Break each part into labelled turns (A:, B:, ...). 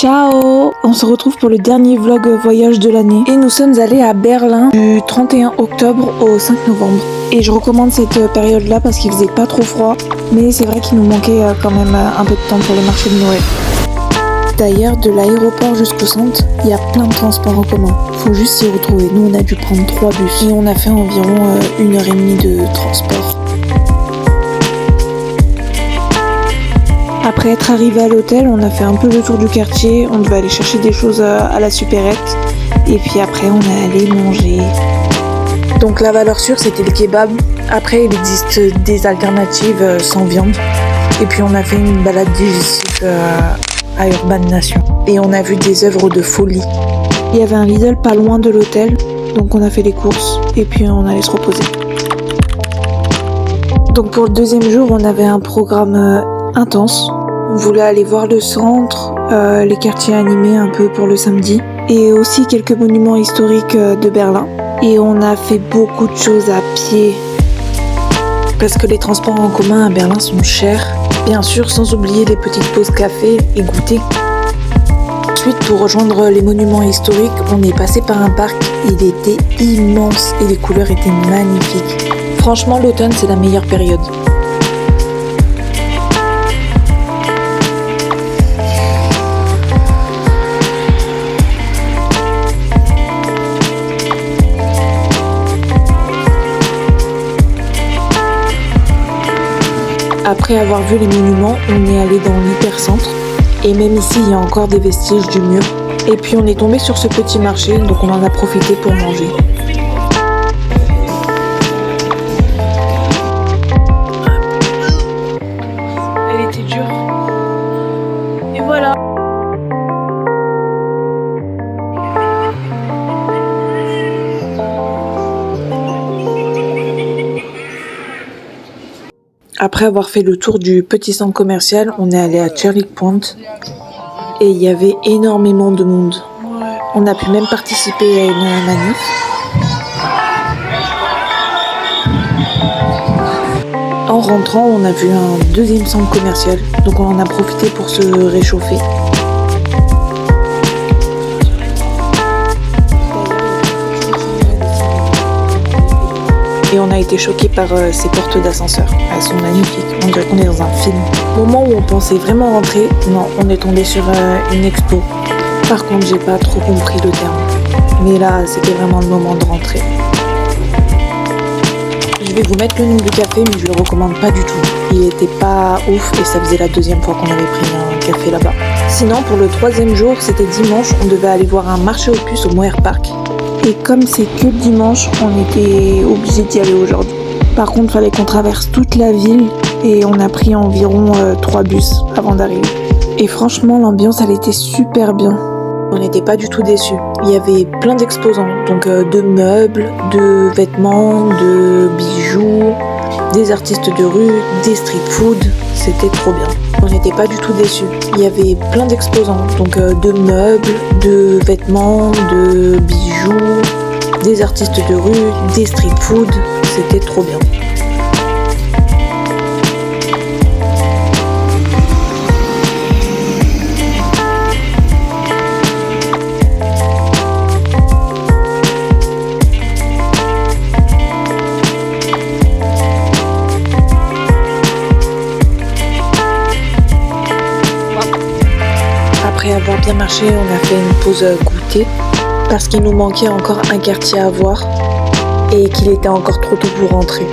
A: Ciao! On se retrouve pour le dernier vlog voyage de l'année et nous sommes allés à Berlin du 31 octobre au 5 novembre. Et je recommande cette période-là parce qu'il faisait pas trop froid, mais c'est vrai qu'il nous manquait quand même un peu de temps pour les marchés de Noël. D'ailleurs, de l'aéroport jusqu'au centre, il y a plein de transports en commun. Faut juste s'y retrouver. Nous, on a dû prendre 3 bus et on a fait environ 1h30 de transport. Après être arrivé à l'hôtel, on a fait un peu le tour du quartier, on devait aller chercher des choses à la supérette et puis après on est allé manger. Donc la valeur sûre c'était le kebab, après il existe des alternatives sans viande et puis on a fait une balade digestive à Urban Nation et on a vu des œuvres de folie. Il y avait un Lidl pas loin de l'hôtel, donc on a fait les courses et puis on allait se reposer. Donc pour le deuxième jour on avait un programme intense. On voulait aller voir le centre, les quartiers animés un peu pour le samedi et aussi quelques monuments historiques de Berlin. Et on a fait beaucoup de choses à pied parce que les transports en commun à Berlin sont chers. Bien sûr, sans oublier les petites pauses café et goûter. Ensuite, pour rejoindre les monuments historiques, on est passé par un parc. Il était immense et les couleurs étaient magnifiques. Franchement, l'automne, c'est la meilleure période. Après avoir vu les monuments, on est allé dans l'hypercentre. Et même ici, il y a encore des vestiges du mur. Et puis on est tombé sur ce petit marché, donc on en a profité pour manger. Elle était dure. Et voilà. Après avoir fait le tour du petit centre commercial, on est allé à Charlie Point et il y avait énormément de monde. On a pu même participer à une manif. En rentrant, on a vu un deuxième centre commercial, donc on en a profité pour se réchauffer. Et on a été choqués par ces portes d'ascenseur. Elles sont magnifiques, on dirait qu'on est dans un film. Au moment où on pensait vraiment rentrer, non, on est tombé sur une expo. Par contre, j'ai pas trop compris le terme. Mais là, c'était vraiment le moment de rentrer. Je vais vous mettre le nom du café, mais je le recommande pas du tout. Il était pas ouf et ça faisait la deuxième fois qu'on avait pris un café là-bas. Sinon, pour le troisième jour, c'était dimanche, on devait aller voir un marché aux puces au Moer Park. Et comme c'est que le dimanche, on était obligé d'y aller aujourd'hui. Par contre, il fallait qu'on traverse toute la ville et on a pris environ 3 bus avant d'arriver. Et franchement, l'ambiance, elle était super bien. On n'était pas du tout déçus. Il y avait plein d'exposants, donc de meubles, de vêtements, de bijoux, des artistes de rue, des street food. C'était trop bien. On n'était pas du tout déçus. Il y avait plein d'exposants, donc de meubles, de vêtements, de bijoux, des artistes de rue, des street food. C'était trop bien. Après avoir bien marché, on a fait une pause goûter parce qu'il nous manquait encore un quartier à voir et qu'il était encore trop tôt pour rentrer.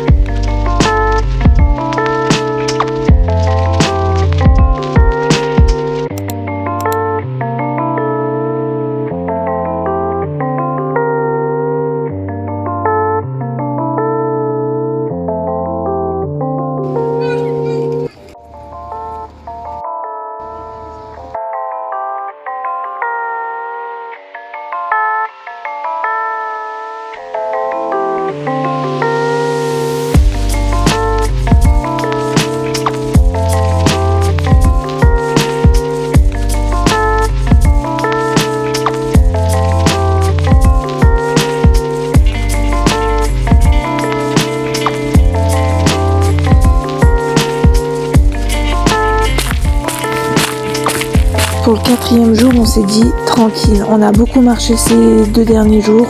A: Pour le 4e jour, on s'est dit tranquille. On a beaucoup marché ces 2 derniers jours.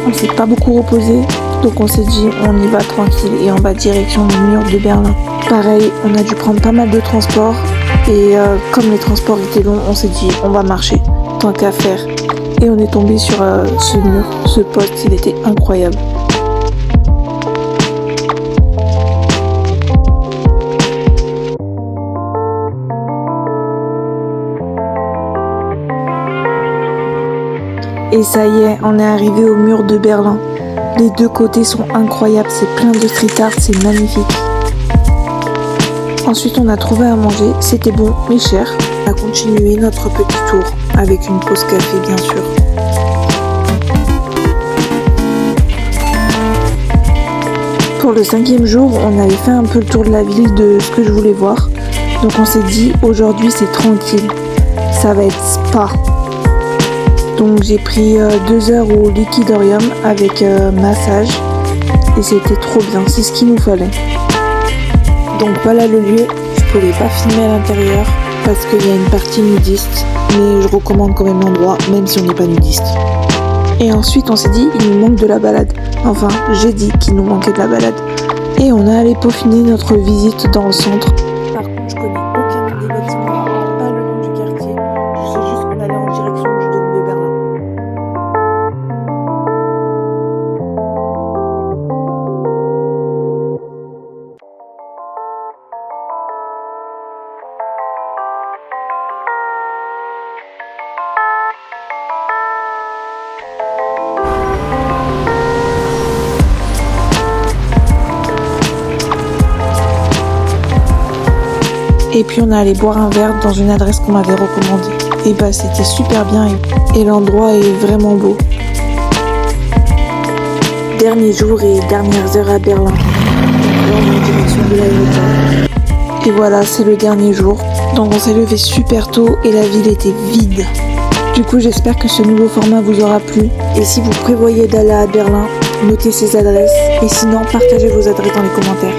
A: On s'est pas beaucoup reposé. Donc on s'est dit on y va tranquille et on va direction le mur de Berlin. Pareil, on a dû prendre pas mal de transports. Et comme les transports étaient longs, on s'est dit on va marcher. Tant qu'à faire. Et on est tombé sur ce mur, ce poste, il était incroyable. Et ça y est, on est arrivé au mur de Berlin. Les 2 côtés sont incroyables, c'est plein de street art, c'est magnifique. Ensuite, on a trouvé à manger, c'était bon mais cher. On a continué notre petit tour, avec une pause café bien sûr. Pour le 5e jour, on avait fait un peu le tour de la ville de ce que je voulais voir. Donc on s'est dit, aujourd'hui c'est tranquille, ça va être spa. Donc j'ai pris 2 heures au Liquidorium avec massage et c'était trop bien, c'est ce qu'il nous fallait. Donc voilà le lieu, je pouvais pas filmer à l'intérieur parce qu'il y a une partie nudiste, mais je recommande quand même l'endroit même si on n'est pas nudiste. Et ensuite on s'est dit il nous manque de la balade, enfin j'ai dit qu'il nous manquait de la balade. Et on est allé peaufiner notre visite dans le centre. Par contre je connais aucun des bâtiments, pas le nom du quartier, je sais juste qu'on allait en direction du dôme de Berlin. Et puis on est allé boire un verre dans une adresse qu'on m'avait recommandée. Et bah c'était super bien et l'endroit est vraiment beau. Dernier jour et dernières heures à Berlin. Là on est en direction de l'aéroport. Et voilà, c'est le dernier jour. Donc on s'est levé super tôt et la ville était vide. Du coup j'espère que ce nouveau format vous aura plu. Et si vous prévoyez d'aller à Berlin, notez ces adresses. Et sinon partagez vos adresses dans les commentaires.